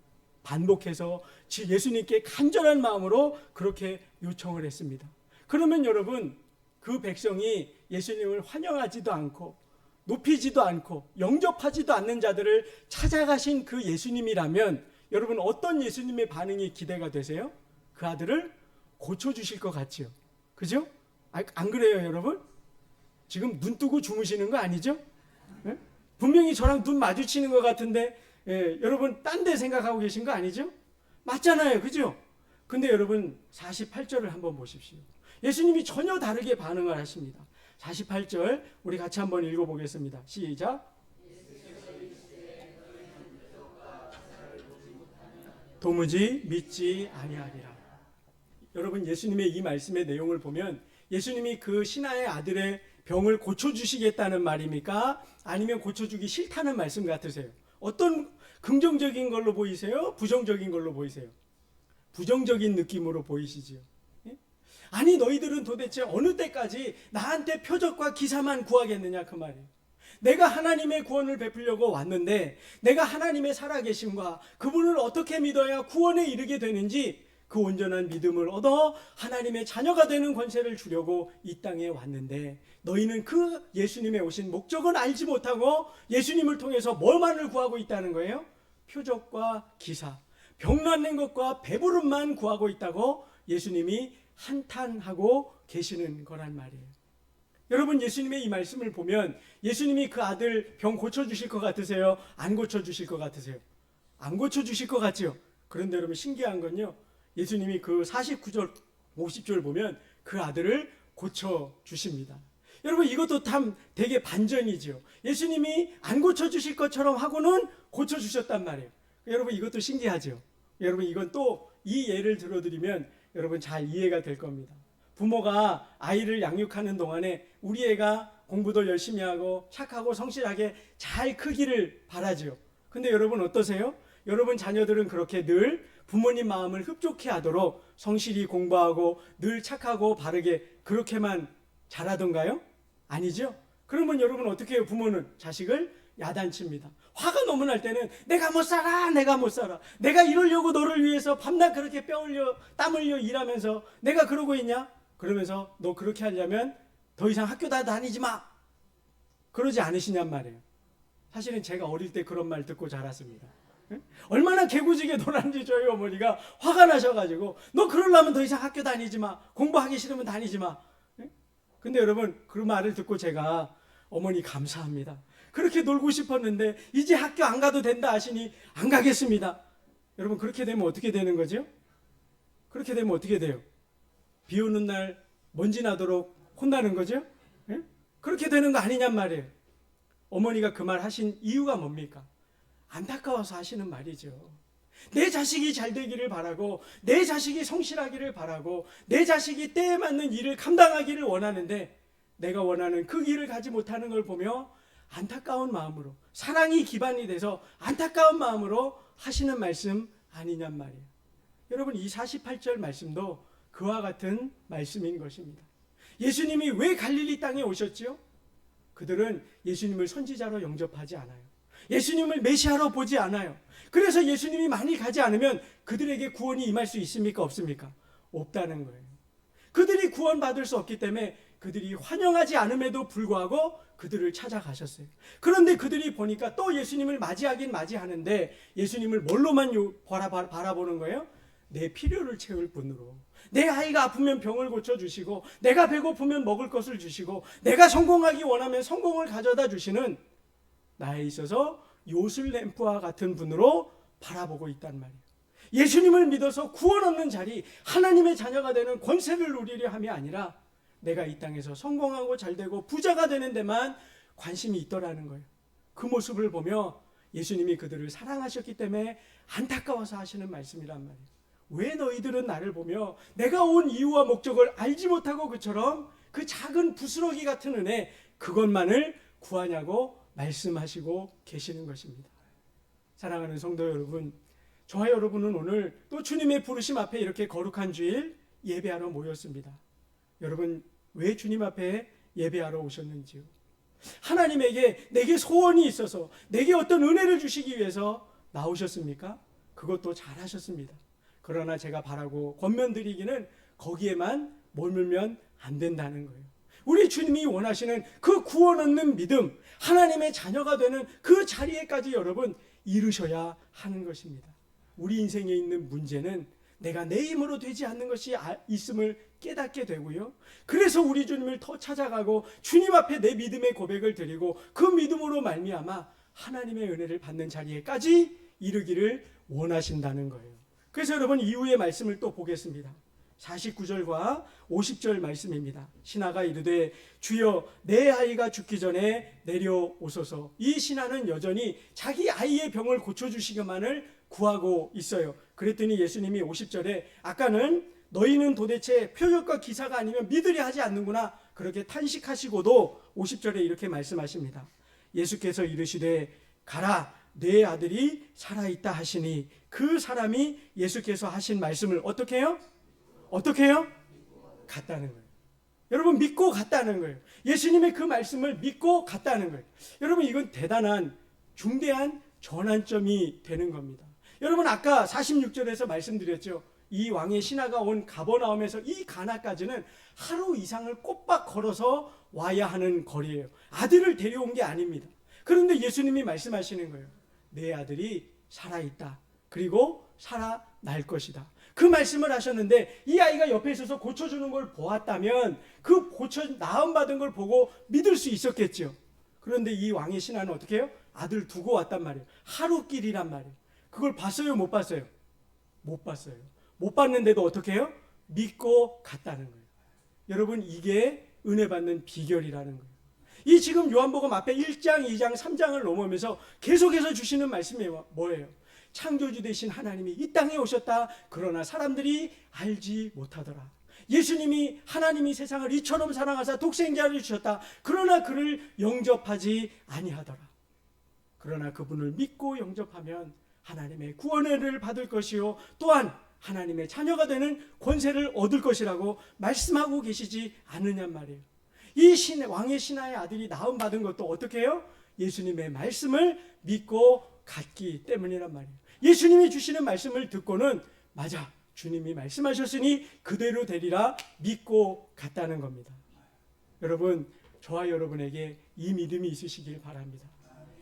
반복해서 예수님께 간절한 마음으로 그렇게 요청을 했습니다. 그러면 여러분, 그 백성이 예수님을 환영하지도 않고 높이지도 않고 영접하지도 않는 자들을 찾아가신 그 예수님이라면 여러분 어떤 예수님의 반응이 기대가 되세요? 그 아들을 고쳐주실 것 같지요. 그죠? 안 그래요, 여러분? 지금 눈 뜨고 주무시는 거 아니죠? 예? 분명히 저랑 눈 마주치는 것 같은데 여러분 딴 데 생각하고 계신 거 아니죠? 맞잖아요, 그죠? 근데 여러분 48절을 한번 보십시오. 예수님이 전혀 다르게 반응을 하십니다. 48절 우리 같이 한번 읽어보겠습니다. 시작. 도무지 믿지 아니하리라. 여러분 예수님의 이 말씀의 내용을 보면 예수님이 그 신하의 아들의 병을 고쳐주시겠다는 말입니까? 아니면 고쳐주기 싫다는 말씀 같으세요? 어떤 긍정적인 걸로 보이세요? 부정적인 걸로 보이세요? 부정적인 느낌으로 보이시지요. 아니 너희들은 도대체 어느 때까지 나한테 표적과 기사만 구하겠느냐 그 말이에요. 내가 하나님의 구원을 베풀려고 왔는데 내가 하나님의 살아계심과 그분을 어떻게 믿어야 구원에 이르게 되는지 그 온전한 믿음을 얻어 하나님의 자녀가 되는 권세를 주려고 이 땅에 왔는데 너희는 그 예수님의 오신 목적은 알지 못하고 예수님을 통해서 뭐만을 구하고 있다는 거예요? 표적과 기사, 병 낫는 것과 배부름만 구하고 있다고 예수님이 한탄하고 계시는 거란 말이에요. 여러분 예수님의 이 말씀을 보면 예수님이 그 아들 병 고쳐주실 것 같으세요? 안 고쳐주실 것 같으세요? 안 고쳐주실 것 같죠? 그런데 여러분 신기한 건요, 예수님이 그 49절 50절 보면 그 아들을 고쳐주십니다. 여러분 이것도 참 되게 반전이죠. 예수님이 안 고쳐주실 것처럼 하고는 고쳐주셨단 말이에요. 여러분 이것도 신기하죠. 여러분 이건 또 이 예를 들어드리면 여러분 잘 이해가 될 겁니다. 부모가 아이를 양육하는 동안에 우리 애가 공부도 열심히 하고 착하고 성실하게 잘 크기를 바라죠. 근데 여러분 어떠세요? 여러분 자녀들은 그렇게 늘 부모님 마음을 흡족해 하도록 성실히 공부하고 늘 착하고 바르게 그렇게만 자라던가요? 아니죠? 그러면 여러분 어떻게 해요? 부모는 자식을 야단칩니다. 화가 너무 날 때는 내가 못 살아, 내가 못 살아. 내가 이러려고 너를 위해서 밤낮 그렇게 뼈 흘려 땀 흘려 일하면서 내가 그러고 있냐? 그러면서 너 그렇게 하려면 더 이상 학교 다 다니지 마. 그러지 않으시냔 말이에요. 사실은 제가 어릴 때 그런 말 듣고 자랐습니다. 얼마나 개구지게 놀았는지 저희 어머니가 화가 나셔가지고 너 그러려면 더 이상 학교 다니지 마. 공부하기 싫으면 다니지 마. 근데 여러분 그 말을 듣고 제가 어머니 감사합니다. 그렇게 놀고 싶었는데 이제 학교 안 가도 된다 하시니 안 가겠습니다. 여러분 그렇게 되면 어떻게 되는 거죠? 그렇게 되면 어떻게 돼요? 비 오는 날 먼지 나도록 혼나는 거죠? 예? 그렇게 되는 거 아니냔 말이에요. 어머니가 그 말 하신 이유가 뭡니까? 안타까워서 하시는 말이죠. 내 자식이 잘 되기를 바라고 내 자식이 성실하기를 바라고 내 자식이 때에 맞는 일을 감당하기를 원하는데 내가 원하는 그 길을 가지 못하는 걸 보며 안타까운 마음으로 사랑이 기반이 돼서 안타까운 마음으로 하시는 말씀 아니냔 말이에요. 여러분 이 48절 말씀도 그와 같은 말씀인 것입니다. 예수님이 왜 갈릴리 땅에 오셨지요? 그들은 예수님을 선지자로 영접하지 않아요. 예수님을 메시아로 보지 않아요. 그래서 예수님이 많이 가지 않으면 그들에게 구원이 임할 수 있습니까? 없습니까? 없다는 거예요. 그들이 구원받을 수 없기 때문에 그들이 환영하지 않음에도 불구하고 그들을 찾아가셨어요. 그런데 그들이 보니까 또 예수님을 맞이하긴 맞이하는데 예수님을 뭘로만 바라보는 거예요? 내 필요를 채울 분으로. 내 아이가 아프면 병을 고쳐주시고 내가 배고프면 먹을 것을 주시고 내가 성공하기 원하면 성공을 가져다 주시는 나에 있어서 요술램프와 같은 분으로 바라보고 있단 말이에요. 예수님을 믿어서 구원 얻는 자리, 하나님의 자녀가 되는 권세를 누리려 함이 아니라 내가 이 땅에서 성공하고 잘되고 부자가 되는 데만 관심이 있더라는 거예요. 그 모습을 보며 예수님이 그들을 사랑하셨기 때문에 안타까워서 하시는 말씀이란 말이에요. 왜 너희들은 나를 보며 내가 온 이유와 목적을 알지 못하고 그처럼 그 작은 부스러기 같은 은혜 그것만을 구하냐고 말씀하시고 계시는 것입니다. 사랑하는 성도 여러분, 저와 여러분은 오늘 또 주님의 부르심 앞에 이렇게 거룩한 주일 예배하러 모였습니다. 여러분 왜 주님 앞에 예배하러 오셨는지요? 하나님에게 내게 소원이 있어서 내게 어떤 은혜를 주시기 위해서 나오셨습니까? 그것도 잘하셨습니다. 그러나 제가 바라고 권면드리기는 거기에만 머물면 안 된다는 거예요. 우리 주님이 원하시는 그 구원 얻는 믿음, 하나님의 자녀가 되는 그 자리에까지 여러분 이르셔야 하는 것입니다. 우리 인생에 있는 문제는 내가 내 힘으로 되지 않는 것이 있음을 깨닫게 되고요. 그래서 우리 주님을 더 찾아가고 주님 앞에 내 믿음의 고백을 드리고 그 믿음으로 말미암아 하나님의 은혜를 받는 자리에까지 이르기를 원하신다는 거예요. 그래서 여러분 이후의 말씀을 또 보겠습니다. 49절과 50절 말씀입니다. 신하가 이르되 주여 내 아이가 죽기 전에 내려오소서. 이 신하는 여전히 자기 아이의 병을 고쳐주시기만을 구하고 있어요. 그랬더니 예수님이 50절에 아까는 너희는 도대체 표적과 기사가 아니면 믿으려 하지 않는구나 그렇게 탄식하시고도 50절에 이렇게 말씀하십니다. 예수께서 이르시되 가라 내 아들이 살아있다 하시니 그 사람이 예수께서 하신 말씀을 어떻게 해요? 어떻게 해요? 갔다는 거예요. 여러분 믿고 갔다는 거예요. 예수님의 그 말씀을 믿고 갔다는 거예요. 여러분 이건 대단한 중대한 전환점이 되는 겁니다. 여러분 아까 46절에서 말씀드렸죠. 이 왕의 신하가 온 가버나움에서 이 가나까지는 하루 이상을 꼬박 걸어서 와야 하는 거리예요. 아들을 데려온 게 아닙니다. 그런데 예수님이 말씀하시는 거예요. 내 아들이 살아있다. 그리고 살아날 것이다. 그 말씀을 하셨는데 이 아이가 옆에 있어서 고쳐주는 걸 보았다면 그 나음받은 걸 보고 믿을 수 있었겠죠. 그런데 이 왕의 신하는 어떻게 해요? 아들 두고 왔단 말이에요. 하루길이란 말이에요. 그걸 봤어요? 못 봤어요? 못 봤어요. 못 봤는데도 어떻게 해요? 믿고 갔다는 거예요. 여러분 이게 은혜 받는 비결이라는 거예요. 이 지금 요한복음 앞에 1장, 2장, 3장을 넘으면서 계속해서 주시는 말씀이 뭐예요? 창조주 되신 하나님이 이 땅에 오셨다. 그러나 사람들이 알지 못하더라. 예수님이 하나님이 세상을 이처럼 사랑하사 독생자를 주셨다. 그러나 그를 영접하지 아니하더라. 그러나 그분을 믿고 영접하면 하나님의 구원을 받을 것이요 또한 하나님의 자녀가 되는 권세를 얻을 것이라고 말씀하고 계시지 않느냐 말이에요. 이 왕의 신하의 아들이 나음 받은 것도 어떻게 해요? 예수님의 말씀을 믿고 갔기 때문이란 말이에요. 예수님이 주시는 말씀을 듣고는 맞아 주님이 말씀하셨으니 그대로 되리라 믿고 갔다는 겁니다. 여러분 저와 여러분에게 이 믿음이 있으시길 바랍니다.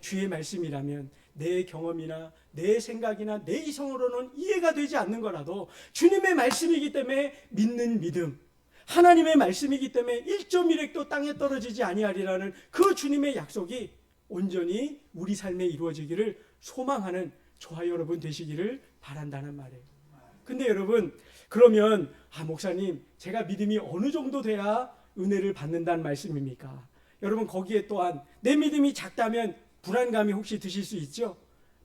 주의 말씀이라면 내 경험이나 내 생각이나 내 이성으로는 이해가 되지 않는 거라도 주님의 말씀이기 때문에 믿는 믿음, 하나님의 말씀이기 때문에 1.1핵도 땅에 떨어지지 아니하리라는 그 주님의 약속이 온전히 우리 삶에 이루어지기를 소망하는 저와 여러분 되시기를 바란다는 말이에요. 근데 여러분 그러면 목사님 제가 믿음이 어느 정도 돼야 은혜를 받는다는 말씀입니까? 여러분 거기에 또한 내 믿음이 작다면 불안감이 혹시 드실 수 있죠?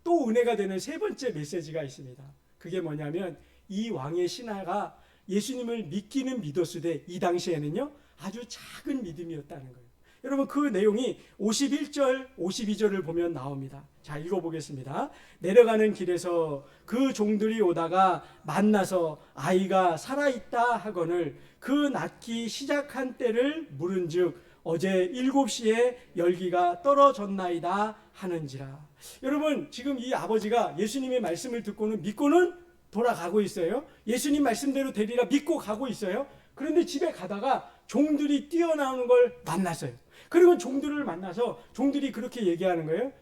또 은혜가 되는 세 번째 메시지가 있습니다. 그게 뭐냐면 이 왕의 신하가 예수님을 믿기는 믿었으되 이 당시에는요 아주 작은 믿음이었다는 거예요. 여러분 그 내용이 51절 52절을 보면 나옵니다. 자 읽어보겠습니다. 내려가는 길에서 그 종들이 오다가 만나서 아이가 살아있다 하거늘 그 낳기 시작한 때를 물은즉 어제 7시에 열기가 떨어졌나이다 하는지라. 여러분 지금 이 아버지가 예수님의 말씀을 듣고는 믿고는 돌아가고 있어요. 예수님 말씀대로 되리라 믿고 가고 있어요. 그런데 집에 가다가 종들이 뛰어나오는 걸 만났어요. 그리고 종들을 만나서 종들이 그렇게 얘기하는 거예요.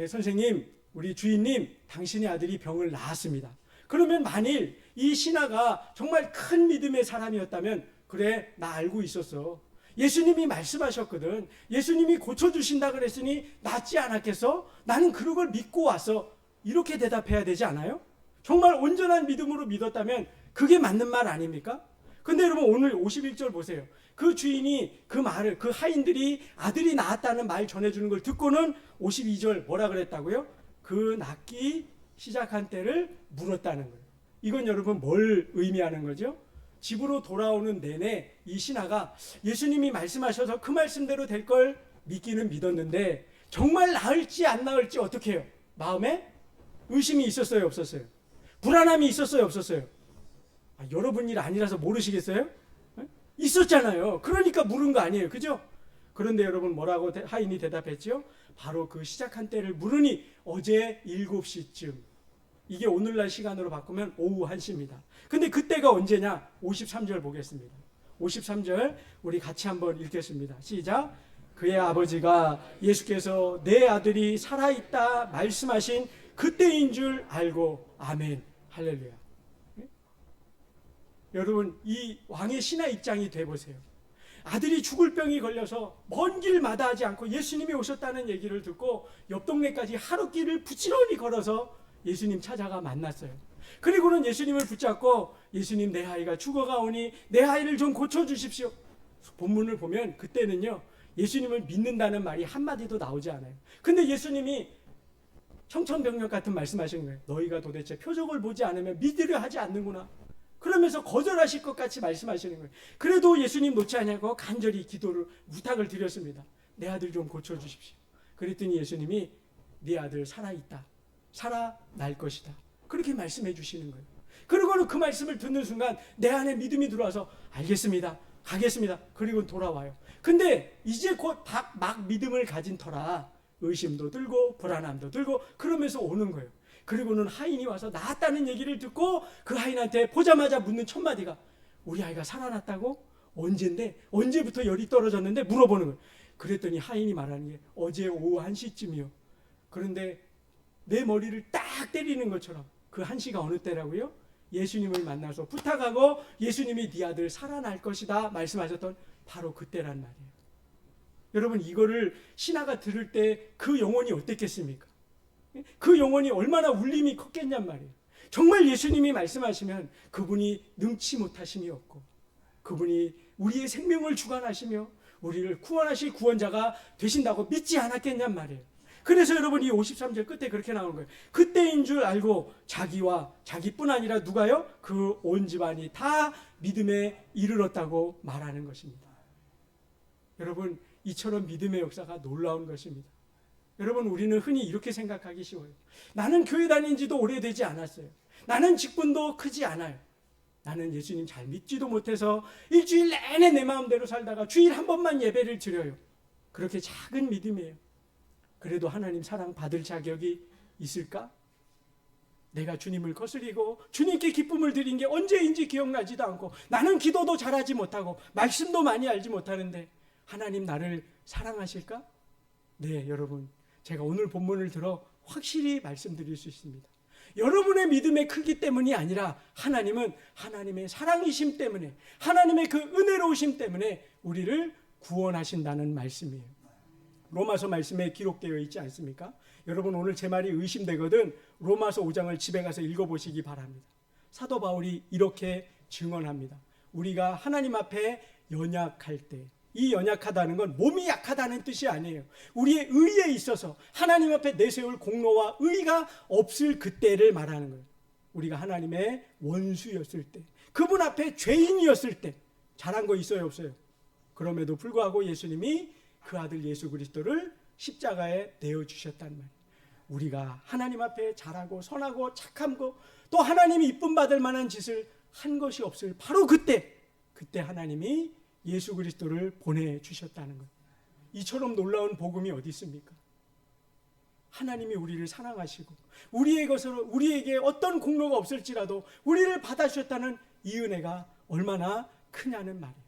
선생님, 우리 주인님, 당신의 아들이 병을 낳았습니다. 그러면 만일 이 신하가 정말 큰 믿음의 사람이었다면 그래 나 알고 있었어. 예수님이 말씀하셨거든. 예수님이 고쳐주신다 그랬으니 낫지 않았겠어? 나는 그걸 믿고 왔어. 이렇게 대답해야 되지 않아요? 정말 온전한 믿음으로 믿었다면 그게 맞는 말 아닙니까? 근데 여러분 오늘 51절 보세요. 그 주인이 그 말을 그 하인들이 아들이 낳았다는 말 전해주는 걸 듣고는 52절 뭐라 그랬다고요? 그 낳기 시작한 때를 물었다는 거예요. 이건 여러분 뭘 의미하는 거죠? 집으로 돌아오는 내내 이 신하가 예수님이 말씀하셔서 그 말씀대로 될 걸 믿기는 믿었는데 정말 나을지 안 나을지 어떻게 해요? 마음에 의심이 있었어요 없었어요? 불안함이 있었어요 없었어요? 여러분 일 아니라서 모르시겠어요? 있었잖아요. 그러니까 물은 거 아니에요. 그죠? 그런데 여러분 뭐라고 하인이 대답했죠? 바로 그 시작한 때를 물으니 어제 7시쯤. 이게 오늘날 시간으로 바꾸면 오후 1시입니다. 근데 그때가 언제냐? 53절 보겠습니다. 53절 우리 같이 한번 읽겠습니다. 시작. 그의 아버지가 예수께서 내 아들이 살아있다 말씀하신 그때인 줄 알고 아멘 할렐루야. 여러분, 이 왕의 신하 입장이 돼보세요. 아들이 죽을 병이 걸려서 먼 길 마다하지 않고 예수님이 오셨다는 얘기를 듣고 옆 동네까지 하루길을 부지런히 걸어서 예수님 찾아가 만났어요. 그리고는 예수님을 붙잡고 예수님, 내 아이가 죽어가오니 내 아이를 좀 고쳐주십시오. 본문을 보면 그때는요, 예수님을 믿는다는 말이 한마디도 나오지 않아요. 근데 예수님이 청천벽력 같은 말씀하시는 거예요. 너희가 도대체 표적을 보지 않으면 믿으려 하지 않는구나. 그러면서 거절하실 것 같이 말씀하시는 거예요. 그래도 예수님 놓지 않냐고 간절히 기도를 부탁을 드렸습니다. 내 아들 좀 고쳐주십시오. 그랬더니 예수님이 네 아들 살아있다. 살아날 것이다. 그렇게 말씀해 주시는 거예요. 그리고는 그 말씀을 듣는 순간 내 안에 믿음이 들어와서 알겠습니다. 가겠습니다. 그리고 돌아와요. 근데 이제 곧 막 믿음을 가진 터라 의심도 들고 불안함도 들고 그러면서 오는 거예요. 그리고는 하인이 와서 나았다는 얘기를 듣고 그 하인한테 보자마자 묻는 첫 마디가 우리 아이가 살아났다고? 언젠데? 언제부터 열이 떨어졌는데? 물어보는 거예요. 그랬더니 하인이 말하는 게 어제 오후 1시쯤이요. 그런데 내 머리를 딱 때리는 것처럼 그 1시가 어느 때라고요? 예수님을 만나서 부탁하고 예수님이 네 아들 살아날 것이다 말씀하셨던 바로 그때란 말이에요. 여러분, 이거를 신하가 들을 때 그 영혼이 어땠겠습니까? 그 영혼이 얼마나 울림이 컸겠냔 말이에요. 정말 예수님이 말씀하시면 그분이 능치 못하심이 없고 그분이 우리의 생명을 주관하시며 우리를 구원하실 구원자가 되신다고 믿지 않았겠냔 말이에요. 그래서 여러분, 이 53절 끝에 그렇게 나오는 거예요. 그때인 줄 알고 자기와 자기뿐 아니라 누가요? 그 온 집안이 다 믿음에 이르렀다고 말하는 것입니다. 여러분, 이처럼 믿음의 역사가 놀라운 것입니다. 여러분, 우리는 흔히 이렇게 생각하기 쉬워요. 나는 교회 다닌 지도 오래되지 않았어요. 나는 직분도 크지 않아요. 나는 예수님 잘 믿지도 못해서 일주일 내내 내 마음대로 살다가 주일 한 번만 예배를 드려요. 그렇게 작은 믿음이에요. 그래도 하나님 사랑 받을 자격이 있을까? 내가 주님을 거스리고 주님께 기쁨을 드린 게 언제인지 기억나지도 않고 나는 기도도 잘하지 못하고 말씀도 많이 알지 못하는데 하나님 나를 사랑하실까? 네, 여러분, 제가 오늘 본문을 들어 확실히 말씀드릴 수 있습니다. 여러분의 믿음의 크기 때문이 아니라 하나님은 하나님의 사랑이심 때문에 하나님의 그 은혜로우심 때문에 우리를 구원하신다는 말씀이에요. 로마서 말씀에 기록되어 있지 않습니까? 여러분, 오늘 제 말이 의심되거든 로마서 5장을 집에 가서 읽어보시기 바랍니다. 사도 바울이 이렇게 증언합니다. 우리가 하나님 앞에 연약할 때, 이 연약하다는 건 몸이 약하다는 뜻이 아니에요. 우리의 의에 있어서 하나님 앞에 내세울 공로와 의가 없을 그때를 말하는 거예요. 우리가 하나님의 원수였을 때, 그분 앞에 죄인이었을 때 잘한 거 있어요, 없어요? 그럼에도 불구하고 예수님이 그 아들 예수 그리스도를 십자가에 내어주셨단 말이에요. 우리가 하나님 앞에 잘하고 선하고 착하고 또 하나님이 이쁨 받을 만한 짓을 한 것이 없을 바로 그때 하나님이 예수 그리스도를 보내주셨다는 것. 이처럼 놀라운 복음이 어디 있습니까? 하나님이 우리를 사랑하시고 우리에게 어떤 공로가 없을지라도 우리를 받아주셨다는 이 은혜가 얼마나 크냐는 말이에요.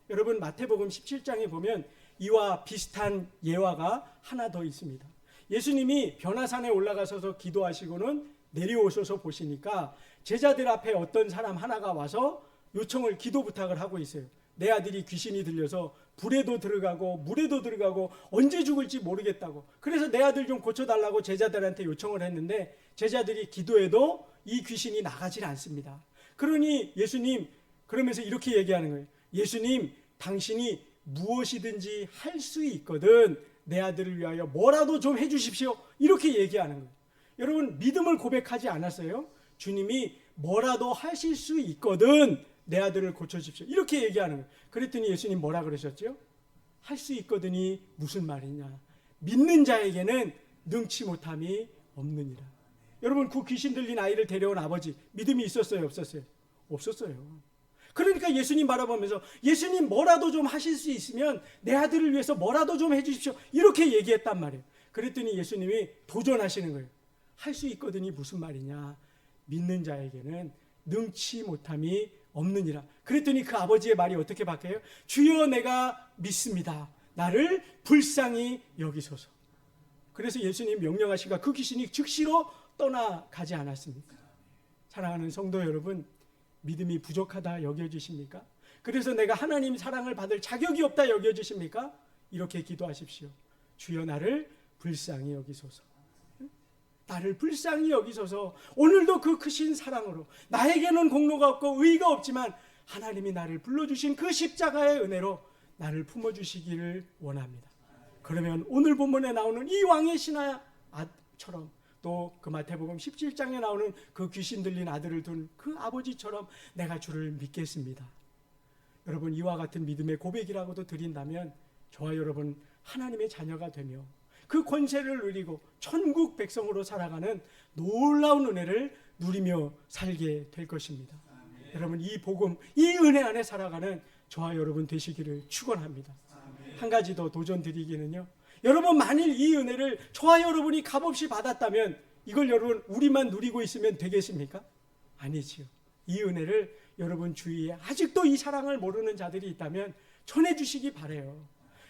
여러분, 마태복음 17장에 보면 이와 비슷한 예화가 하나 더 있습니다. 예수님이 변화산에 올라가셔서 기도하시고는 내려오셔서 보시니까 제자들 앞에 어떤 사람 하나가 와서 요청을, 기도 부탁을 하고 있어요. 내 아들이 귀신이 들려서 불에도 들어가고 물에도 들어가고 언제 죽을지 모르겠다고. 그래서 내 아들 좀 고쳐달라고 제자들한테 요청을 했는데 제자들이 기도해도 이 귀신이 나가질 않습니다. 그러니 예수님, 그러면서 이렇게 얘기하는 거예요. 예수님, 당신이 무엇이든지 할 수 있거든 내 아들을 위하여 뭐라도 좀 해주십시오. 이렇게 얘기하는 거예요. 여러분, 믿음을 고백하지 않았어요? 주님이 뭐라도 하실 수 있거든 내 아들을 고쳐주십시오. 이렇게 얘기하는 거예요. 그랬더니 예수님 뭐라 그러셨죠? 할 수 있거든이 무슨 말이냐? 믿는 자에게는 능치 못함이 없느니라. 여러분, 그 귀신 들린 아이를 데려온 아버지 믿음이 있었어요, 없었어요? 없었어요. 그러니까 예수님 바라보면서 예수님 뭐라도 좀 하실 수 있으면 내 아들을 위해서 뭐라도 좀 해주십시오. 이렇게 얘기했단 말이에요. 그랬더니 예수님이 도전하시는 거예요. 할 수 있거든이 무슨 말이냐? 믿는 자에게는 능치 못함이 없느니라. 그랬더니 그 아버지의 말이 어떻게 바뀌어요? 주여, 내가 믿습니다. 나를 불쌍히 여기소서. 그래서 예수님 명령하시니까 그 귀신이 즉시로 떠나가지 않았습니까? 사랑하는 성도 여러분, 믿음이 부족하다 여겨지십니까? 그래서 내가 하나님 사랑을 받을 자격이 없다 여겨지십니까? 이렇게 기도하십시오. 주여 나를 불쌍히 여기소서. 나를 불쌍히 여기소서. 오늘도 그 크신 사랑으로 나에게는 공로가 없고 의의가 없지만 하나님이 나를 불러주신 그 십자가의 은혜로 나를 품어주시기를 원합니다. 그러면 오늘 본문에 나오는 이 왕의 신하처럼 또 그 마태복음 17장에 나오는 그 귀신 들린 아들을 둔 그 아버지처럼 내가 주를 믿겠습니다. 여러분, 이와 같은 믿음의 고백이라고도 드린다면 저와 여러분 하나님의 자녀가 되며 그 권세를 누리고 천국 백성으로 살아가는 놀라운 은혜를 누리며 살게 될 것입니다. 여러분, 이 복음, 이 은혜 안에 살아가는 저와 여러분 되시기를 축원합니다. 한 가지 더 도전 드리기는요, 여러분 만일 이 은혜를 저와 여러분이 값없이 받았다면 이걸 여러분 우리만 누리고 있으면 되겠습니까? 아니지요. 이 은혜를 여러분 주위에 아직도 이 사랑을 모르는 자들이 있다면 전해주시기 바라요.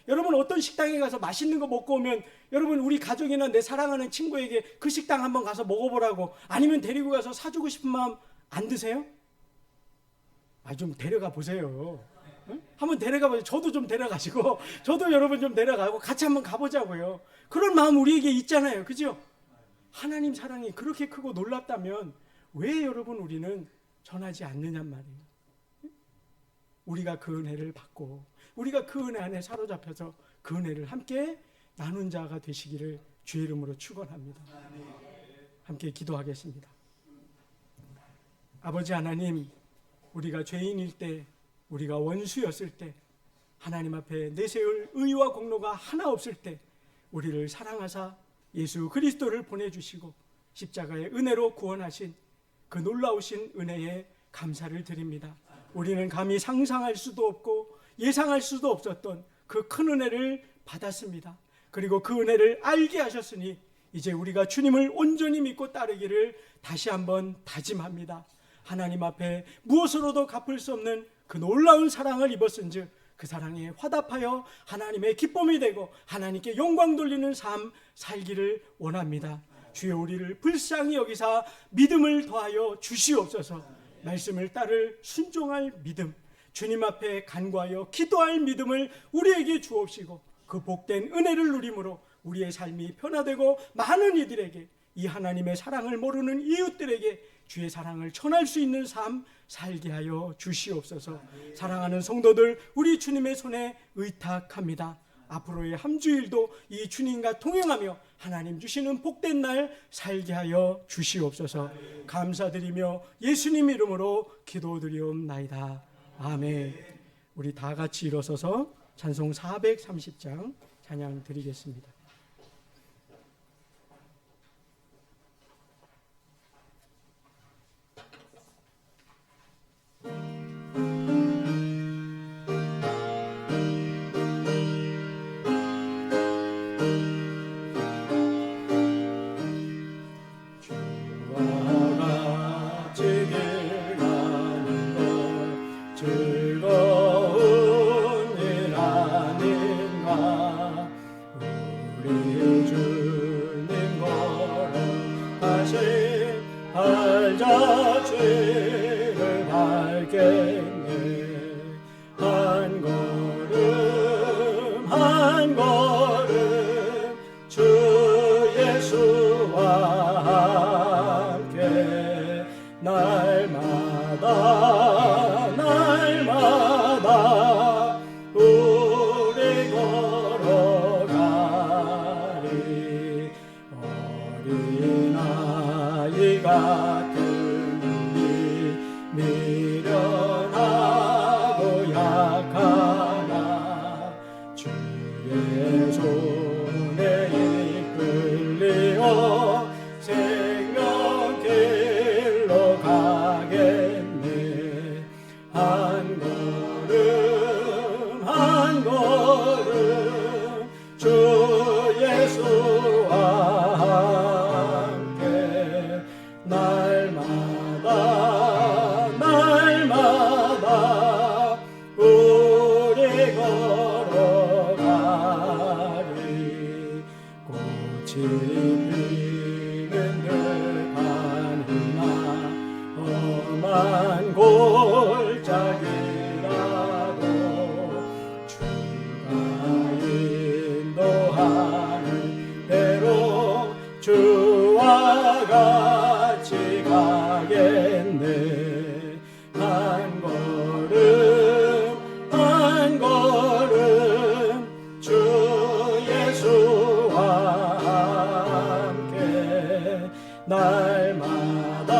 여러분 어떤 식당에 가서 맛있는 거 먹고 오면 여러분 우리 가족이나 내 사랑하는 친구에게 그 식당 한번 가서 먹어보라고, 아니면 데리고 가서 사주고 싶은 마음 안 드세요? 좀 데려가 보세요. 응? 한번 데려가 보세요. 저도 좀 데려가시고 저도 여러분 좀 데려가고 같이 한번 가보자고요. 그런 마음 우리에게 있잖아요. 그죠? 하나님 사랑이 그렇게 크고 놀랍다면 왜 여러분 우리는 전하지 않느냔 말이에요. 우리가 그 은혜를 받고 우리가 그 은혜 안에 사로잡혀서 그 은혜를 함께 나눈 자가 되시기를 주의 이름으로 축원합니다. 함께 기도하겠습니다. 아버지 하나님, 우리가 죄인일 때, 우리가 원수였을 때, 하나님 앞에 내세울 의와 공로가 하나 없을 때 우리를 사랑하사 예수 그리스도를 보내주시고 십자가의 은혜로 구원하신 그 놀라우신 은혜에 감사를 드립니다. 우리는 감히 상상할 수도 없고 예상할 수도 없었던 그 큰 은혜를 받았습니다. 그리고 그 은혜를 알게 하셨으니 이제 우리가 주님을 온전히 믿고 따르기를 다시 한번 다짐합니다. 하나님 앞에 무엇으로도 갚을 수 없는 그 놀라운 사랑을 입었은즉 그 사랑에 화답하여 하나님의 기쁨이 되고 하나님께 영광 돌리는 삶 살기를 원합니다. 주여 우리를 불쌍히 여기사 믿음을 더하여 주시옵소서. 말씀을 따를 순종할 믿음, 주님 앞에 간구하여 기도할 믿음을 우리에게 주옵시고 그 복된 은혜를 누림으로 우리의 삶이 변화되고 많은 이들에게, 이 하나님의 사랑을 모르는 이웃들에게 주의 사랑을 전할 수 있는 삶 살게 하여 주시옵소서. 사랑하는 성도들, 우리 주님의 손에 의탁합니다. 앞으로의 한 주일도 이 주님과 동행하며 하나님 주시는 복된 날 살게 하여 주시옵소서. 감사드리며 예수님 이름으로 기도드리옵나이다. 아멘. 우리 다 같이 일어서서 찬송 430장 찬양 드리겠습니다. 날마다 우리 걸어가리. 어린아이 같은 우리 미련하고 약하나 주의 손에 이끌리어 생명길로 가겠네. 한 걸음 한 걸음 주 예수와 함께 날마다 날마다 우리 걸어가리. 꽃이 피는 듯한 험한 곳 같이 가겠네. 한 걸음 한 걸음 주 예수와 함께 날마다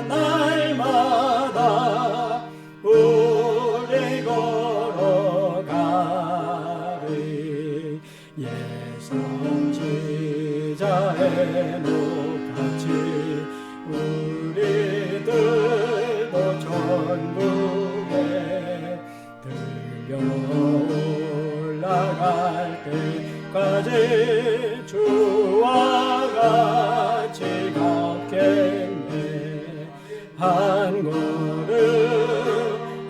날마다 우리 걸어가리. 예선지자의 높같이 우리들도 천국에 들려 올라갈 때까지 주와 같이 걷겠네. 한 걸음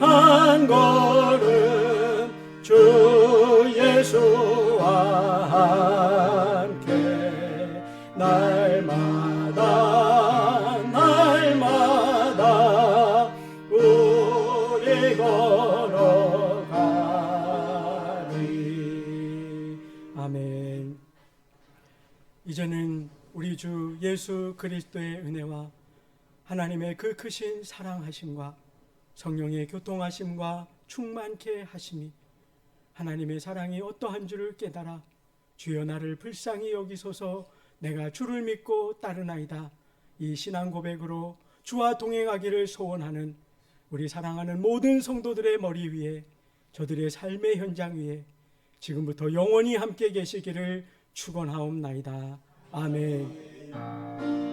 한 걸음 주 예수와 함께 날마다 날마다 우리 걸어가리. 아멘. 이제는 우리 주 예수 그리스도의 은혜와 하나님의 그 크신 사랑하심과 성령의 교통하심과 충만케 하심이 하나님의 사랑이 어떠한 줄을 깨달아 주여 나를 불쌍히 여기소서 내가 주를 믿고 따르나이다, 이 신앙 고백으로 주와 동행하기를 소원하는 우리 사랑하는 모든 성도들의 머리 위에, 저들의 삶의 현장 위에 지금부터 영원히 함께 계시기를 축원하옵나이다. 아멘.